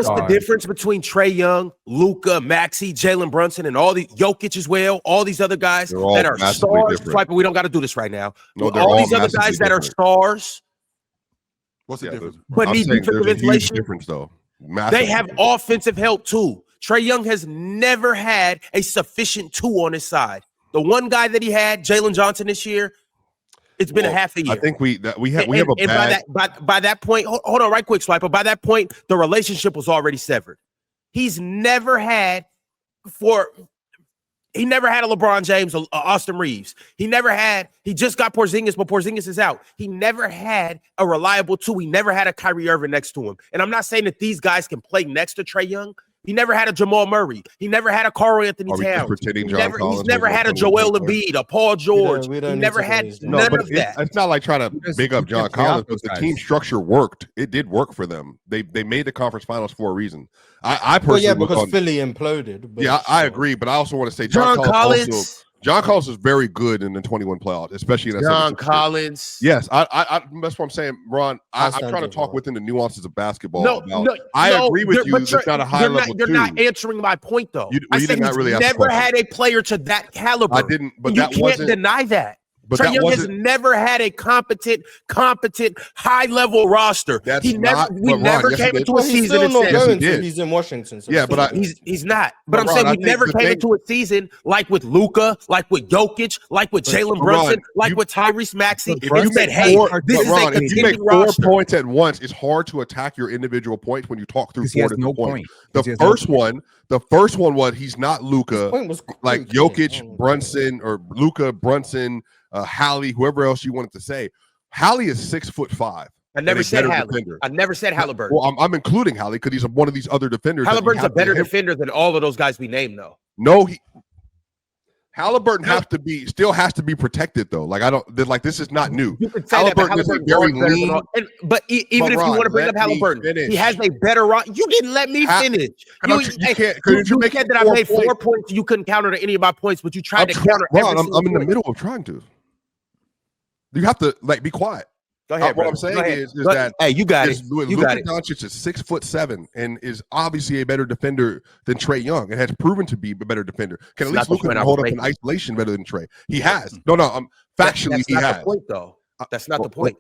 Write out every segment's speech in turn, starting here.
notice the difference between Trae Young, Luka, Maxey, Jalen Brunson, and all the Jokic as well, all these other guys that are stars? Swiper, we don't got to do this right now. No, all these other guys that are stars. What's the difference? But need defensive insulation. Difference though. They have offensive help too. Trae Young has never had a sufficient two on his side. The one guy that he had, Jalen Johnson, this year, it's been a half a year. I think we have a bad. By that point, hold on, right quick, Swiper. By that point, the relationship was already severed. He's never had He never had a LeBron James or Austin Reeves. He just got Porzingis, but Porzingis is out. He never had a reliable two. He never had a Kyrie Irving next to him. And I'm not saying that these guys can play next to Trae Young. He never had a Jamal Murray. He never had a Carl Anthony Towns. He's never had a Joel Embiid, a Paul George. He never had none of that. It's not like trying to big up John Collins, but the team structure worked. It did work for them. They made the conference finals for a reason. I personally because Philly imploded. Yeah, I agree, but I also want to say John Collins was very good in the 21 playoffs, especially in that John Collins. Yes, I that's what I'm saying, Ron. I'm trying to talk within the nuances of basketball. I agree with you. It's not a high level. You're not answering my point, though. I said he's never had a player to that caliber. I didn't, but you can't deny that. Trae Young has never had a competent, high-level roster. We never came into a season and said he's in Washington. So but he's not. But I'm saying we never came into a season like with Luka, like with Jokic, like with Jalen Brunson, like with Tyrese Maxey. If you said, "Hey, this is a contending roster." 4 points at once, it's hard to attack your individual points when you talk through 4 different points. The first one was he's not Luka, like Jokic, Brunson, or Luka, Brunson. Hallie, whoever else you wanted to say. Hallie is 6'5". I never said Hallie. I never said Halliburton. Well, I'm including Hallie because he's one of these other defenders. Halliburton's a better defender than all of those guys we named, though. No, Halliburton still has to be protected though. Like this is not new. Halliburton is a very lean. But even if you want to bring up Halliburton, he has a better run. You didn't let me finish. You said that I made 4 points. You couldn't counter any of my points, but you tried to counter. I'm in the middle of trying to. You have to be quiet. Go ahead, what I'm saying is that you got it. Luka Doncic is 6'7" and is obviously a better defender than Trae Young and has proven to be a better defender. Can at least Luka hold up in isolation better than Trae? He has. Factually he has. That's not the point, though. That's not the point.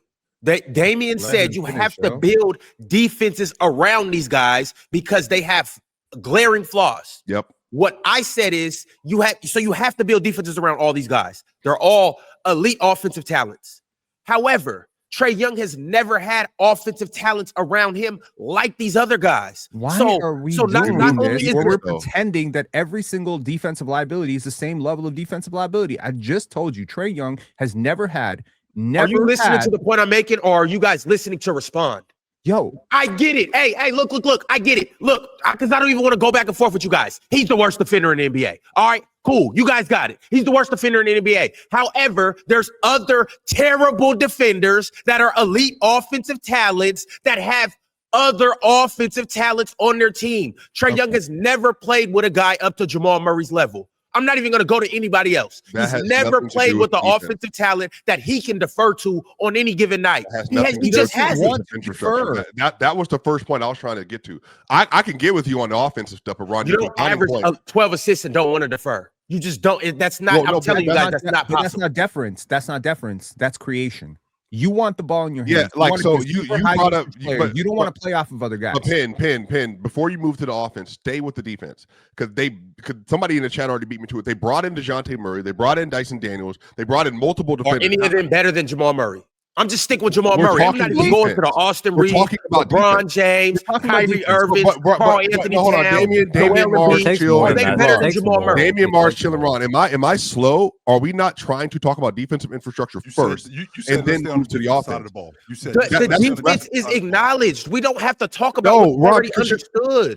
Damian said you have to build defenses around these guys because they have glaring flaws. Yep. What I said is you have to build defenses around all these guys. They're all elite offensive talents. However, Trae Young has never had offensive talents around him like these other guys. Why are we doing this? We're pretending that every single defensive liability is the same level of defensive liability. I just told you, Trae Young has never had. Are you listening to the point I'm making, or are you guys listening to respond? Yo, I get it. Hey, look. I get it. Look, because I don't even want to go back and forth with you guys. He's the worst defender in the NBA. All right, cool. You guys got it. He's the worst defender in the NBA. However, there's other terrible defenders that are elite offensive talents that have other offensive talents on their team. Trae Young has never played with a guy up to Jamal Murray's level. I'm not even going to go to anybody else. He's never played with the offensive talent that he can defer to on any given night. He just hasn't. That was the first point I was trying to get to. I can get with you on the offensive stuff, but Ron, you don't average 12 assists and don't want to defer. You just don't. That's not. I'm telling you guys, that's not possible. That's not deference. That's not deference. That's creation. You want the ball in your hand. Yeah, you brought up, but you don't want to play off of other guys. Pin. Before you move to the offense, stay with the defense because somebody in the chat already beat me to it. They brought in DeJounte Murray, they brought in Dyson Daniels, they brought in multiple defenders. Are any of them better than Jamal Murray? I'm just sticking with Jamal Murray. I'm not even going to the Austin Reeves, LeBron James, Kyrie Irving, Carl Anthony Towns, Damian Marsh, chill. Are they better than Jamal Murray? Damian Marsh, chill, and Ron. Am I slow? Are we not trying to talk about defensive infrastructure first and then move to the offense? You said the defense is acknowledged. We don't have to talk about what's already understood.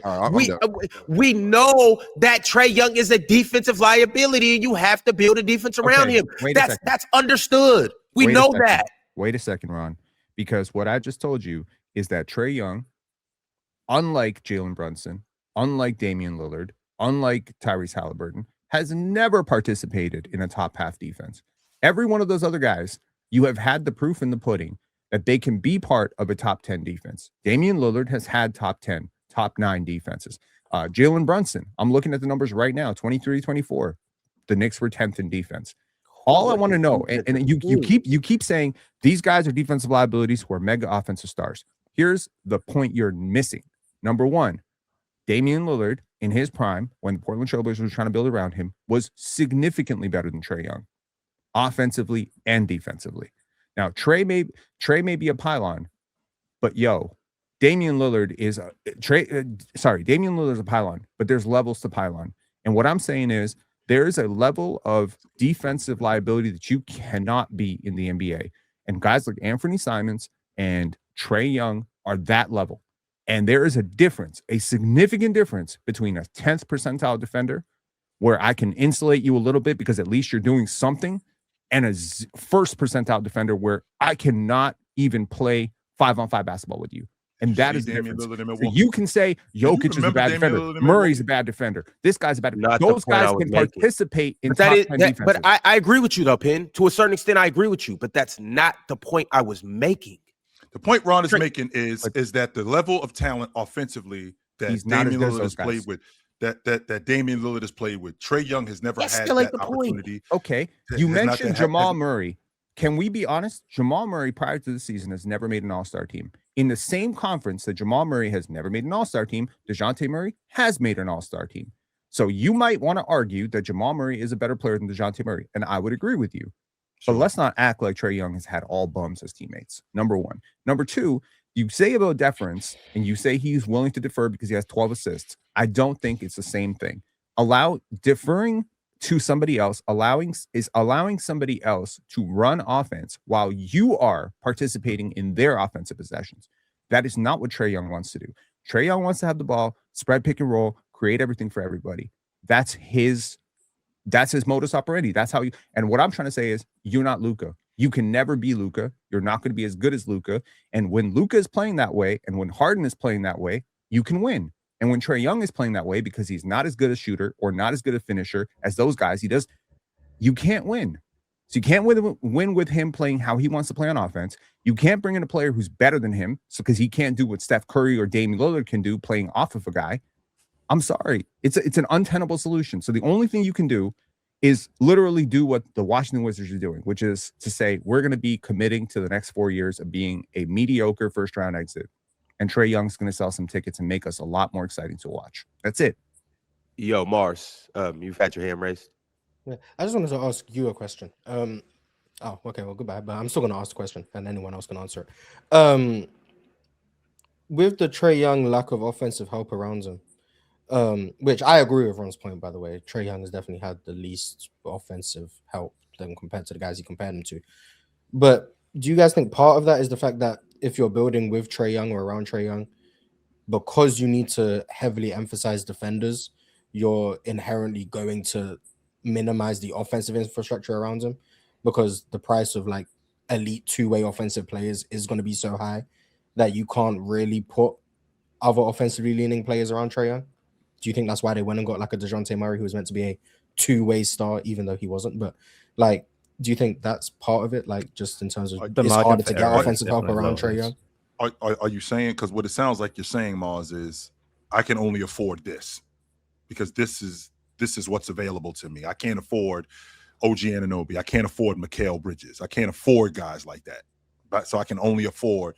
We know that Trae Young is a defensive liability, and you have to build a defense around him. That's understood. We know that. Wait a second, Ron, because what I just told you is that Trae Young, unlike Jalen Brunson, unlike Damian Lillard, unlike Tyrese Halliburton, has never participated in a top half defense. Every one of those other guys, you have had the proof in the pudding that they can be part of a top 10 defense. Damian Lillard has had top 10 top 9 defenses. Jalen Brunson, I'm looking at the numbers right now, 23-24. The Knicks were 10th in defense. All I want to know, and you keep saying these guys are defensive liabilities who are mega offensive stars. Here's the point you're missing. Number one, Damian Lillard in his prime, when the Portland Trailblazers were trying to build around him, was significantly better than Trae Young, offensively and defensively. Now, Trae may be a pylon, but Damian Lillard is Damian Lillard is a pylon, but there's levels to pylon. And what I'm saying is there's a level of defensive liability that you cannot be in the NBA. And guys like Anthony Simons and Trae Young are that level. And there is a difference, a significant difference between a 10th percentile defender, where I can insulate you a little bit because at least you're doing something, and a first percentile defender where I cannot even play 5-on-5 basketball with you. And that is the difference. So you can say Jokic is a bad defender. Murray's a bad defender. This guy's a bad defender. Those guys can participate in top 10 defenses. But I agree with you, though, Pin. To a certain extent, I agree with you. But that's not the point I was making. The point Ron is making is that the level of talent offensively that Damian Lillard has played with, that Damian Lillard has played with, Trae Young has never had that opportunity. Okay, you mentioned Jamal Murray. Can we be honest? Jamal Murray, prior to the season, has never made an all-star team. In the same conference that Jamal Murray has never made an all-star team, DeJounte Murray has made an all-star team. So you might want to argue that Jamal Murray is a better player than DeJounte Murray, and I would agree with you. But let's not act like Trae Young has had all bums as teammates. Number one. Number two, you say about deference, and you say he's willing to defer because he has 12 assists. I don't think it's the same thing. Deferring to somebody else, allowing somebody else to run offense while you are participating in their offensive possessions. That is not what Trae Young wants to do. Trae Young wants to have the ball, spread, pick and roll, create everything for everybody. That's his modus operandi. That's how you. And what I'm trying to say is, you're not Luka. You can never be Luka. You're not going to be as good as Luka. And when Luka is playing that way, and when Harden is playing that way, you can win. And when Trae Young is playing that way, because he's not as good a shooter or not as good a finisher as those guys, you can't win. So you can't win with him playing how he wants to play on offense. You can't bring in a player who's better than him, because he can't do what Steph Curry or Damian Lillard can do playing off of a guy. I'm sorry. It's an untenable solution. So the only thing you can do is literally do what the Washington Wizards are doing, which is to say, we're going to be committing to the next 4 years of being a mediocre first-round exit. And Trae Young's going to sell some tickets and make us a lot more exciting to watch. That's it. Yo, Mars, you've had your hand raised. Yeah, I just wanted to ask you a question. Oh, okay, well, goodbye. But I'm still going to ask the question, and anyone else can answer it. With the Trae Young lack of offensive help around him, which I agree with Ron's point, by the way, Trae Young has definitely had the least offensive help than compared to the guys he compared him to. But do you guys think part of that is the fact that if you're building with Trae Young or around Trae Young, because you need to heavily emphasize defenders, you're inherently going to minimize the offensive infrastructure around him, because the price of like elite two-way offensive players is going to be so high that you can't really put other offensively leaning players around Trae Young? Do you think that's why they went and got like a DeJounte Murray who was meant to be a two-way star, even though he wasn't? But like, do you think that's part of it? Like, just in terms of it's harder to get offensive help around Trae Young? Are you saying, because what it sounds like you're saying, Mars, is I can only afford this because this is what's available to me. I can't afford OG Anunoby. I can't afford Mikal Bridges. I can't afford guys like that. But so I can only afford.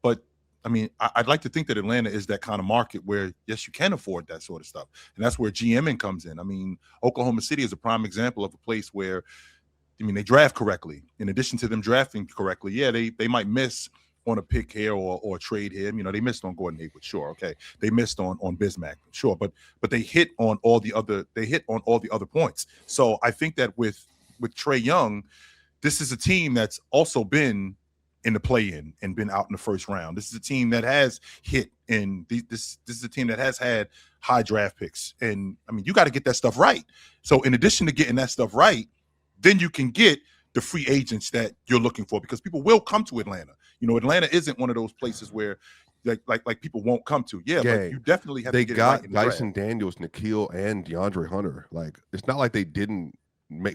But I mean, I'd like to think that Atlanta is that kind of market where, yes, you can afford that sort of stuff. And that's where GMing comes in. I mean, Oklahoma City is a prime example of a place where, I mean, they draft correctly. In addition to them drafting correctly, yeah, they might miss on a pick here or a trade here. You know, they missed on Gordon Hayward, sure, okay. They missed on Bismack, sure, but they hit on all the other points. So I think that with Trae Young, this is a team that's also been in the play-in and been out in the first round. This is a team that has hit in this is a team that has had high draft picks. And I mean, you got to get that stuff right. So in addition to getting that stuff right, then you can get the free agents that you're looking for, because people will come to Atlanta. You know, Atlanta isn't one of those places where like people won't come to. Yeah, but you definitely have to get it right in the Dyson draft. Daniels, Nikhil, and DeAndre Hunter. Like, it's not like they didn't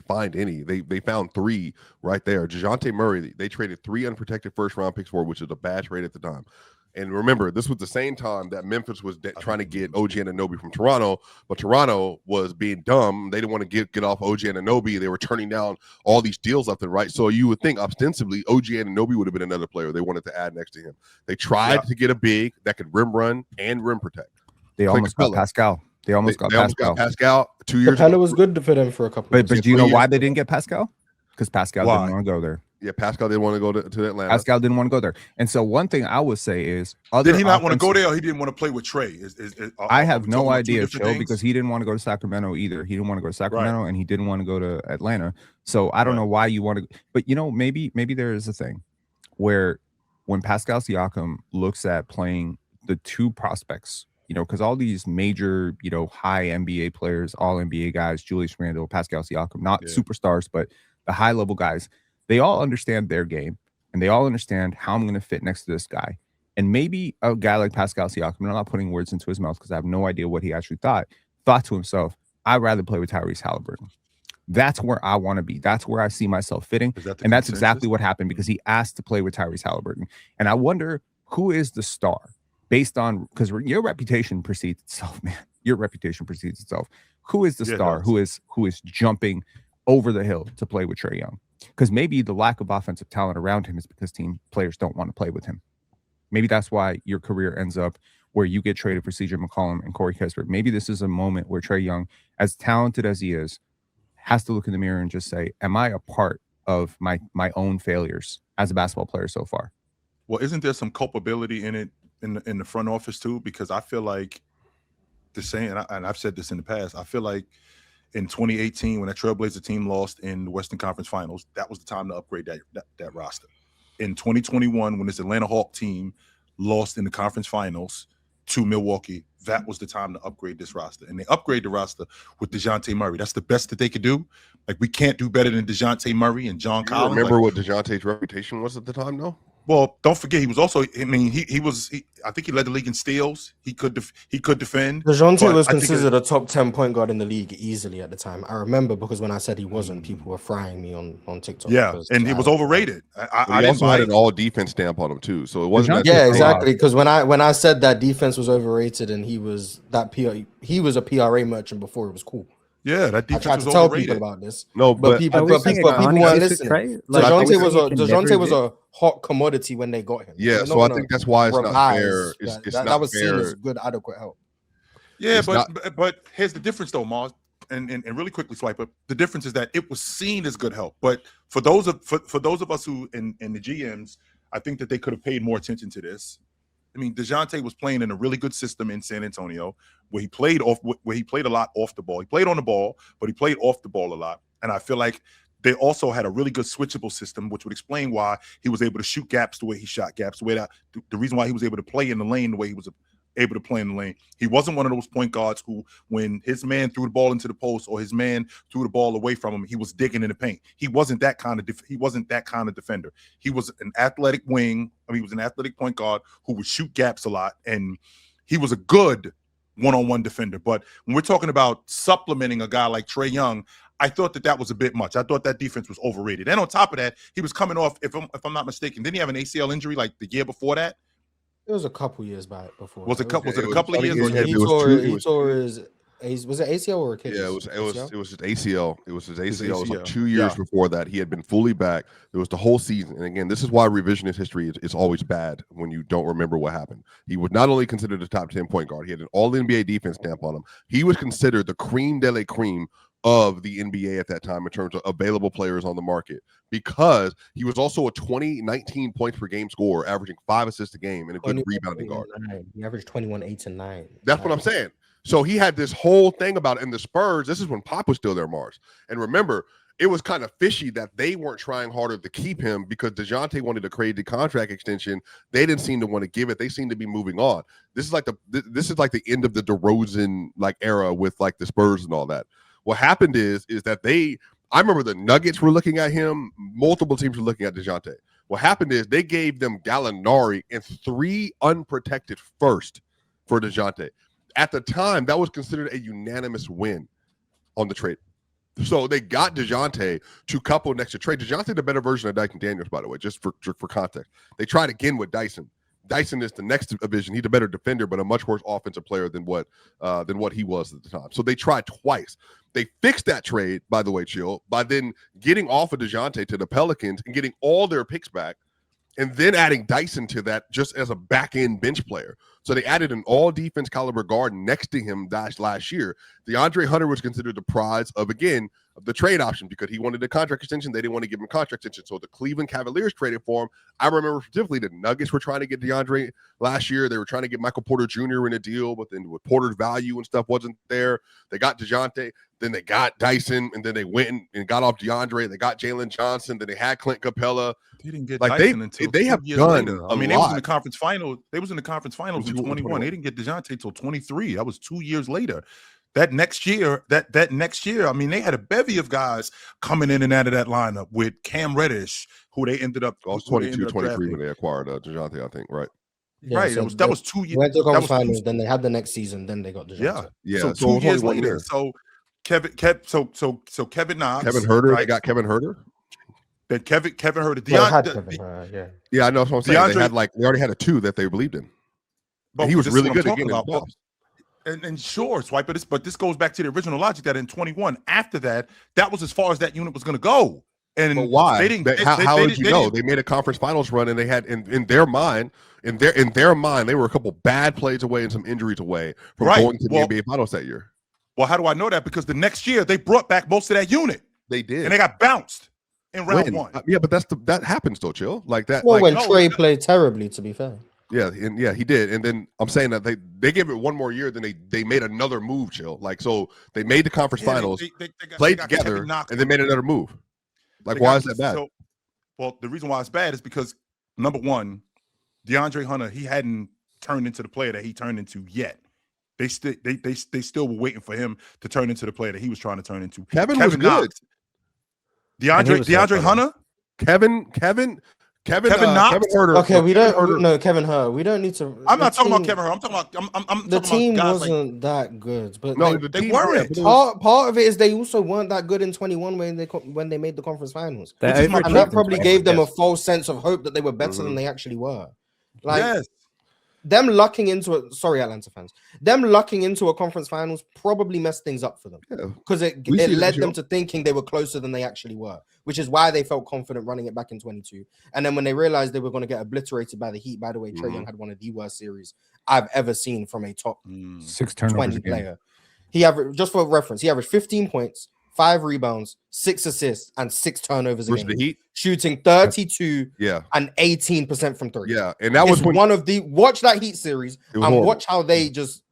find any. They found 3 right there. DeJounte Murray, they traded 3 unprotected first-round picks for, which is a bad trade at the time. And remember, this was the same time that Memphis was trying to get OG Anunoby from Toronto, but Toronto was being dumb. They didn't want to get off OG Anunoby. They were turning down all these deals left and right. So you would think ostensibly OG Anunoby would have been another player they wanted to add next to him. They tried to get a big that could rim run and rim protect. They almost got Pascal. They almost got Pascal 2 years ago. Capella was good for them for a couple. But do you know why they didn't get Pascal? Because Pascal didn't want to go there. Yeah, Pascal didn't want to go to Atlanta. Pascal didn't want to go there. And so one thing I would say is, did he not want to go there, or he didn't want to play with Trey? I have no idea, Chill, because he didn't want to go to Sacramento either. He didn't want to go to Sacramento, and he didn't want to go to Atlanta. So I don't know why you want to. But maybe there is a thing where when Pascal Siakam looks at playing the two prospects, because all these major, high NBA players, all NBA guys, Julius Randle, Pascal Siakam, not superstars, but the high level guys. They all understand their game, and they all understand how I'm going to fit next to this guy. And maybe a guy like Pascal Siakam, and I'm not putting words into his mouth because I have no idea what he actually thought to himself, I'd rather play with Tyrese Halliburton. That's where I want to be. That's where I see myself fitting. And that's exactly what happened because he asked to play with Tyrese Halliburton. And I wonder who is the star based on, because your reputation precedes itself, man. Your reputation precedes itself. Who is the star who is jumping over the hill to play with Trae Young? Because maybe the lack of offensive talent around him is because team players don't want to play with him. Maybe that's why your career ends up where you get traded for CJ McCollum and Corey Kispert. Maybe this is a moment where Trae Young, as talented as he is, has to look in the mirror and just say, am I a part of my own failures as a basketball player so far? Well, isn't there some culpability in it in the front office too? Because I feel like and I've said this in the past, I feel like in 2018, when that Trailblazer team lost in the Western Conference Finals, that was the time to upgrade that roster. In 2021, when this Atlanta Hawk team lost in the conference finals to Milwaukee, that was the time to upgrade this roster. And they upgrade the roster with DeJounte Murray. That's the best that they could do. Like, we can't do better than DeJounte Murray and John Collins. Remember what DeJounte's reputation was at the time, though? Well, don't forget, he was also, I mean, I think he led the league in steals. He could defend. DeJounte was considered a top 10 point guard in the league easily at the time. I remember because when I said he wasn't, people were frying me on TikTok. Yeah, and he was overrated. I also had an all defense stamp on him too, so it wasn't. Exactly. Because when I said that defense was overrated and he was a PRA merchant before it was cool. Yeah, that defense I tried to tell people about this. No, but people weren't listening. DeJounte was a hot commodity when they got him. Yeah, so I think that's why it's not fair. That was seen as good, adequate help. Yeah, but here's the difference though, Mars, and really quickly, Swiper. The difference is that it was seen as good help, but for those of us who and the GMs, I think that they could have paid more attention to this. I mean, DeJounte was playing in a really good system in San Antonio where he played a lot off the ball. He played on the ball, but he played off the ball a lot. And I feel like they also had a really good switchable system, which would explain why he was able to shoot gaps the way he shot gaps, the reason why he was able to play in the lane the way he was able to play in the lane. He wasn't one of those point guards who, when his man threw the ball into the post or his man threw the ball away from him, he was digging in the paint. He wasn't that kind of defender. He was an athletic wing. He was an athletic point guard who would shoot gaps a lot, and he was a good one-on-one defender. But when we're talking about supplementing a guy like Trae Young, I thought that was a bit much. I thought that defense was overrated. And on top of that, he was coming off, if I'm not mistaken, didn't he have an ACL injury like the year before that? It was a couple years back before. Was it a couple of years? He tore his. Was it ACL or Achilles? Yeah, it was his ACL. It was his ACL. It was like 2 years before that. He had been fully back. It was the whole season. And again, this is why revisionist history is always bad when you don't remember what happened. He was not only considered a top 10 point guard, he had an all NBA defense stamp on him. He was considered the cream de la cream of the NBA at that time in terms of available players on the market, because he was also a 19 points per game scorer, averaging 5 assists a game and a good rebounding guard. He averaged 21, 8, and 9. That's what I'm saying. So he had this whole thing about it. And the Spurs, this is when Pop was still there, Mars. And remember, it was kind of fishy that they weren't trying harder to keep him because DeJounte wanted to create the contract extension. They didn't seem to want to give it. They seemed to be moving on. This is like the end of the DeRozan era with like the Spurs and all that. What happened is that I remember the Nuggets were looking at him. Multiple teams were looking at DeJounte. What happened is they gave them Gallinari and 3 unprotected first for DeJounte. At the time, that was considered a unanimous win on the trade. So they got DeJounte to couple next to Trey. DeJounte, the better version of Dyson Daniels, by the way, just for context. They tried again with Dyson. Dyson is the next division. He's a better defender, but a much worse offensive player than what he was at the time. So they tried twice. They fixed that trade, by the way, Chill, by then getting off of DeJounte to the Pelicans and getting all their picks back, and then adding Dyson to that just as a back-end bench player. So they added an all-defense caliber guard next to him last year. DeAndre Hunter was considered the prize of, again, the trade option because he wanted a contract extension. They didn't want to give him a contract extension. So the Cleveland Cavaliers traded for him. I remember specifically the Nuggets were trying to get DeAndre last year. They were trying to get Michael Porter Jr. in a deal, but then with Porter's value and stuff wasn't there. They got DeJounte. Then they got Dyson, and then they went and got off DeAndre. They got Jalen Johnson. Then they had Clint Capella. They didn't get Dyson until they have done later. I mean, they was in the conference final. They was in the conference finals in 21. They didn't get DeJounte until 23. That was 2 years later. That next year, I mean, they had a bevy of guys coming in and out of that lineup with Cam Reddish, who they ended up. It was 22, 23 when they acquired DeJounte, I think, right? Yeah, right. So that was 2 years. Went to the conference finals, then they had the next season, then they got DeJounte. Yeah. So 2 years later. So Kevin Knox, Kevin Herter. Right? They got Kevin Herter. Then Kevin Herter. Yeah, I know. That's what I'm saying. They already had a 2 that they believed in. But he was really good again. And sure, Swipe, but this goes back to the original logic that in 21, after that was as far as that unit was going to go. And but why? They didn't. How did you know? They made a conference finals run, and they had in their mind, they were a couple bad plays away and some injuries away from going to the NBA finals that year. Well, how do I know that? Because the next year they brought back most of that unit. They did, and they got bounced in round 1. Yeah, but that happens though, Chill. Like that. Well, when Trey played terribly, to be fair. Yeah, he did. And then I'm saying that they gave it one more year, then they made another move, Chill. Like, so they made the conference finals, played together, and they made another move. Like, why is that bad? Well, the reason why it's bad is because, number one, DeAndre Hunter, he hadn't turned into the player that he turned into yet. They still were waiting for him to turn into the player that he was trying to turn into. Kevin was good. DeAndre Hunter? Kevin Knox. Kevin Herter. Okay, we don't. No, Kevin Herter. We don't need to. I'm not talking about Kevin Herter. I'm talking about. The team wasn't that good, but no, they weren't. Part of it is they also weren't that good in 21 when they made the conference finals, and that probably gave them a false sense of hope that they were better than they actually were. Like, yes. Them lucking into it. Sorry, Atlanta fans. Them lucking into a conference finals probably messed things up for them because it led them to thinking they were closer than they actually were, which is why they felt confident running it back in 22. And then when they realized they were going to get obliterated by the Heat, by the way, Trae Young had one of the worst series I've ever seen from a top 6 turnovers 20 player. He averaged, just for reference, he averaged 15 points, 5 rebounds, 6 assists, and 6 turnovers a game. The Heat? Shooting 32 and 18% from 3. Yeah, and that was one of the watch that Heat series and watch how they just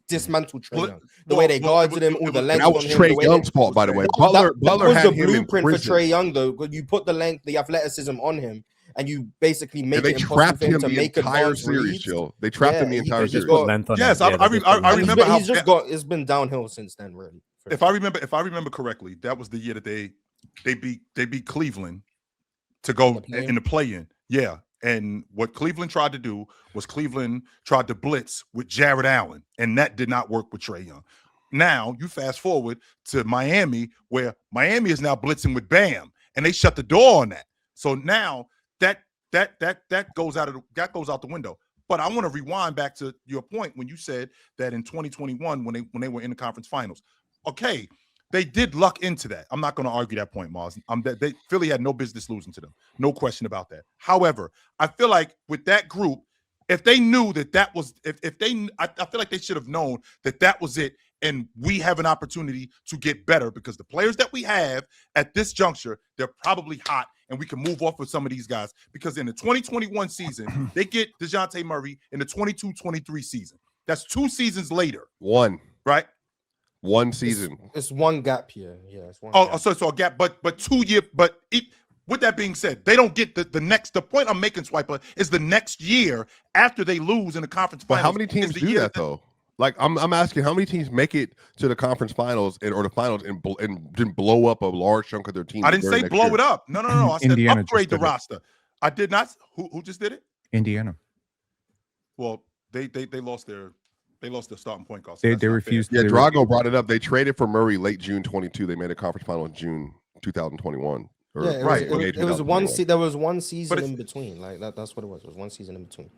dismantled Trae Young. The way they guarded him, all the length. That was Trae Young's fault, by the way. Butler was had the blueprint for Trae Young, though. You put the length, the athleticism on him, and you basically make it impossible for him to make entire series. Joe, they trapped him the entire series. Yes, I remember how it's been downhill since then, really. If I remember correctly, that was the year that they beat Cleveland to go in the play-in. Yeah. And what Cleveland tried to do was Cleveland tried to blitz with Jared Allen, and that did not work with Trae Young. Now you fast forward to Miami, where Miami is now blitzing with Bam, and they shut the door on that. So now that goes out the window. But I want to rewind back to your point when you said that in 2021, when they were in the conference finals. Okay, they did luck into that. I'm not going to argue that point, Mars. Philly had no business losing to them. No question about that. However, I feel like with that group, if they knew that was, I feel like they should have known that was it, and we have an opportunity to get better because the players that we have at this juncture, they're probably hot, and we can move off with some of these guys because in the 2021 season, they get DeJounte Murray in the 22-23 season. That's 2 seasons later. Right? One season. It's one gap year. Yeah, it's one. So a gap, but 2 year. But with that being said, they don't get the next. The point I'm making, Swiper, is the next year after they lose in the conference finals. But how many teams do that though? Like I'm asking, how many teams make it to the conference finals or the finals and didn't blow up a large chunk of their team? I didn't say blow it up. No. I said upgrade the roster. I did not. Who just did it? Indiana. Well, they lost their. They lost their starting point guard. So they refused. Yeah, Drago brought it up. They traded for Murray late June 22. They made a conference final in June 2021. It was one. There was one season in between. Like that's what it was. It was one season in between.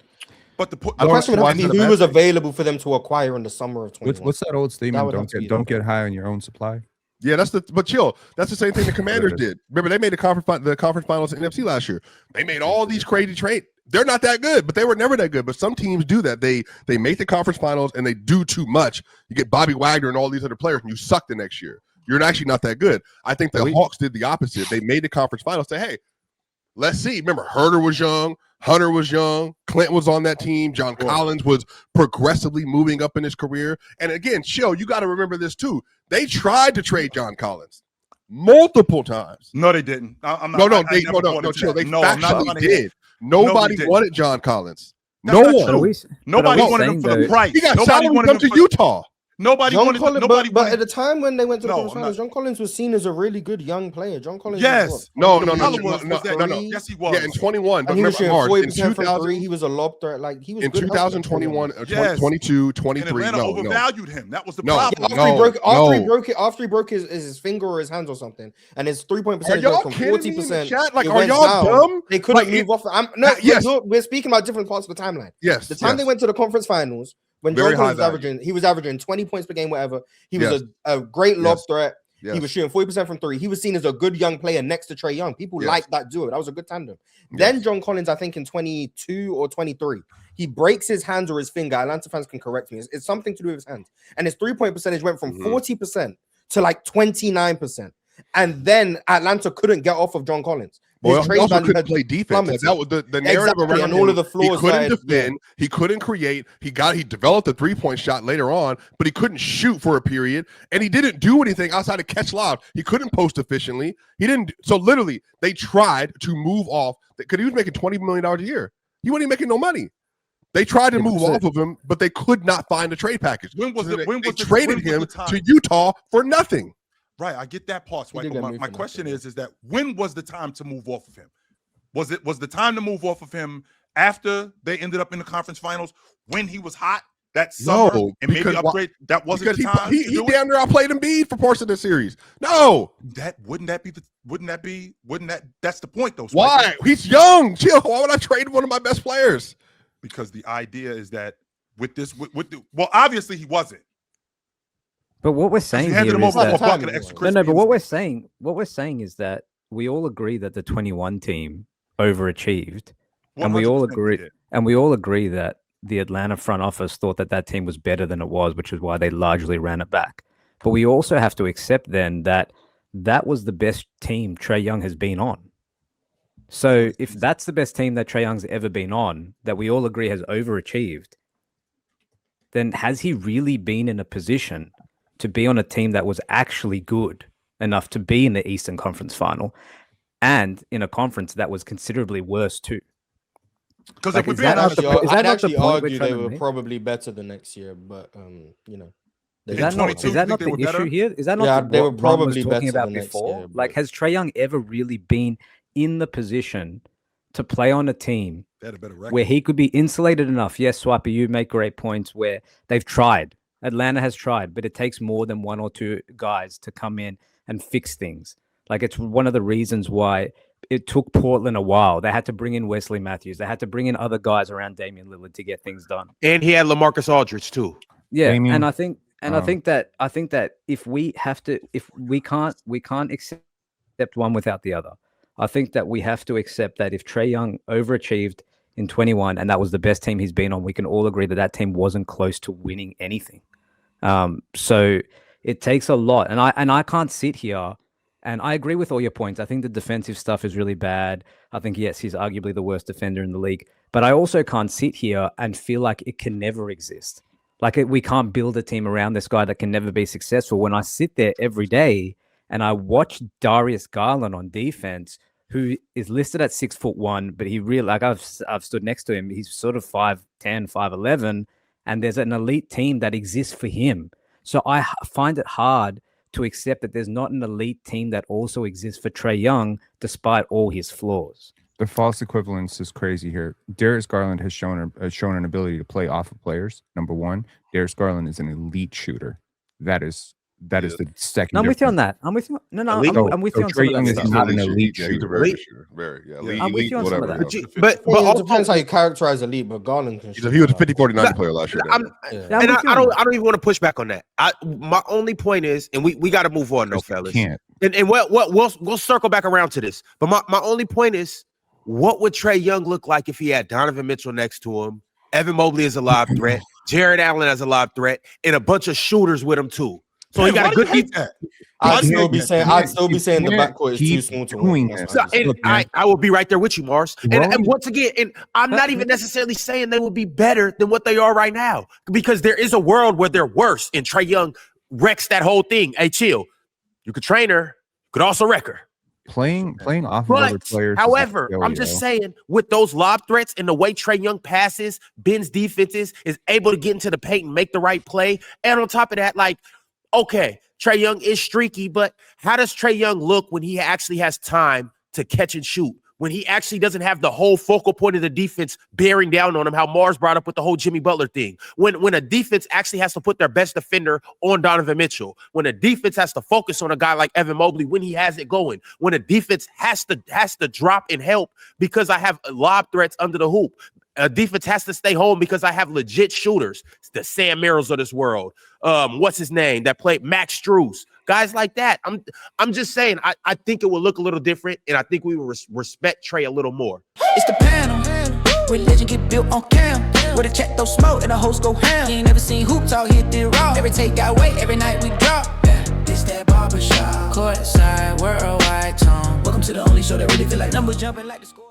But the question would have to be who was available for them to acquire in the summer of 21. What's that old statement? Don't get high on your own supply. Yeah, but chill. That's the same thing the Commanders did. Remember, they made the conference finals in NFC last year. They made all these crazy trades. They're not that good, but they were never that good. But some teams do that. They make the conference finals and they do too much. You get Bobby Wagner and all these other players, and you suck the next year. You're actually not that good. I think the Hawks did the opposite. They made the conference finals. Say, hey, let's see. Remember, Herter was young. Hunter was young. Clint was on that team. John Collins was progressively moving up in his career. And again, chill, you got to remember this too. They tried to trade John Collins multiple times. No, they didn't. I'm not, no, chill. They actually did. Nobody wanted John Collins. No one. Nobody wanted him for the price. He got salary come to Utah. Nobody wanted. But at the time when they went to the conference finals, John Collins was seen as a really good young player. John Collins. Yes. No. Yes, he was. Yeah, in 21. And he was shooting 40% from three. He was a lob threat. Like he was in 2021, 22, 23. And Atlanta overvalued him. That was the problem. After he broke his finger or his hands or something, and his 3-point percentage went from 40%. Like, are y'all dumb? They couldn't move off. We're speaking about different parts of the timeline. Yes. The time they went to the conference finals. When John Collins was averaging 20 points per game, whatever. He was a great lob threat. He was shooting 40% from three. He was seen as a good young player next to Trae Young. People liked that duo. That was a good tandem. Then John Collins, I think in 22 or 23, he breaks his hands or his finger. Atlanta fans can correct me. It's something to do with his hands. And his 3-point percentage went from 40% to like 29%. And then Atlanta couldn't get off of John Collins. Well, he also couldn't play defense. Like that was the narrative around and all of the flaws. He couldn't defend. He couldn't create. He developed a 3-point shot later on, but he couldn't shoot for a period, and he didn't do anything outside of catch lob. He couldn't post efficiently. He didn't. So literally, they tried to move off because he was making $20 million a year. He wasn't even making no money. They tried to move off of him, but they could not find a trade package. They traded him to Utah for nothing. Right, I get that part. My question is that when was the time to move off of him? Was the time to move off of him after they ended up in the conference finals when he was hot that summer and maybe upgrade? That wasn't the time. He damn near outplayed Embiid for portion of the series. No, that's the point though. Why? He's young. Chill. Why would I trade one of my best players? Because the idea is that obviously he wasn't. But what we're saying here is that but what we're saying is that we all agree that the 21 team overachieved, and we all agree that the Atlanta front office thought that team was better than it was, which is why they largely ran it back. But we also have to accept then that was the best team Trae Young has been on. So if that's the best team that Trae Young's ever been on, that we all agree has overachieved, then has he really been in a position to be on a team that was actually good enough to be in the Eastern Conference final and in a conference that was considerably worse too? Because like, I'd actually argue they were probably better the next year, but is that not the issue here? Is that not they were probably talking about before? Year, like, has Trae Young ever really been in the position to play on a team where he could be insulated enough? Yes, Swipey, you make great points where they've tried. Atlanta has tried, but it takes more than one or two guys to come in and fix things. Like, it's one of the reasons why it took Portland a while. They had to bring in Wesley Matthews. They had to bring in other guys around Damian Lillard to get things done. And he had LaMarcus Aldridge too. Yeah, and I think that if we can't accept one without the other. I think that we have to accept that if Trae Young overachieved in 21 and that was the best team he's been on, we can all agree that team wasn't close to winning anything. So it takes a lot, and I can't sit here, and I agree with all your points. I think the defensive stuff is really bad. I think, yes, he's arguably the worst defender in the league, but I also can't sit here and feel like it can never exist. Like, we can't build a team around this guy that can never be successful. When I sit there every day and I watch Darius Garland on defense, who is listed at 6'1", but he really, like, I've stood next to him. He's sort of 5'10", 5'11", and there's an elite team that exists for him. So I find it hard to accept that there's not an elite team that also exists for Trae Young, despite all his flaws. The false equivalence is crazy here. Darius Garland has shown an ability to play off of players. Number one, Darius Garland is an elite shooter. That is that is the second. No, I'm with you on that. I'm with you. No, I'm with you on Trae some Young of that is stuff. not an elite He's a shooter. very good shooter. Very, I'm with you on some of whatever. that. But Well, it also, depends how you characterize elite. But Garland can. He was a 50-40-90 player last year. I don't even want to push back on that. My only point is, and we got to move on, though, fellas. Can't. And we'll circle back around to this. But my only point is, what would Trae Young look like if he had Donovan Mitchell next to him, Evan Mobley as a live threat, Jared Allen as a live threat, and a bunch of shooters with him too? So he got a good defense. I'd still be saying the backcourt is too small to win. So, and I will be right there with you, Mars. And once again, and I'm not even necessarily saying they would be better than what they are right now, because there is a world where they're worse, and Trae Young wrecks that whole thing. Hey, chill. You could train her, could also wreck her. Playing off of other players. However, I'm just saying, with those lob threats and the way Trae Young passes, bends defenses, is able to get into the paint and make the right play. And on top of that, like, okay, Trae Young is streaky, but how does Trae Young look when he actually has time to catch and shoot? When he actually doesn't have the whole focal point of the defense bearing down on him, how Mars brought up with the whole Jimmy Butler thing. When a defense actually has to put their best defender on Donovan Mitchell. When a defense has to focus on a guy like Evan Mobley when he has it going. When a defense has to drop and help because I have lob threats under the hoop. A defense has to stay home because I have legit shooters. It's the Sam Merrills of this world. What's his name that played Max Strus? Guys like that. I'm just saying, I think it will look a little different, and I think we will respect Trae a little more. It's the panel. Religion get built on cam. Where the check throw smoke and the host go ham. You ain't never seen hoops out here did raw. Every take got weight, every night we drop. This that barbershop. Courtside, worldwide tone. Welcome to the only show that really feel like numbers jumping like the score.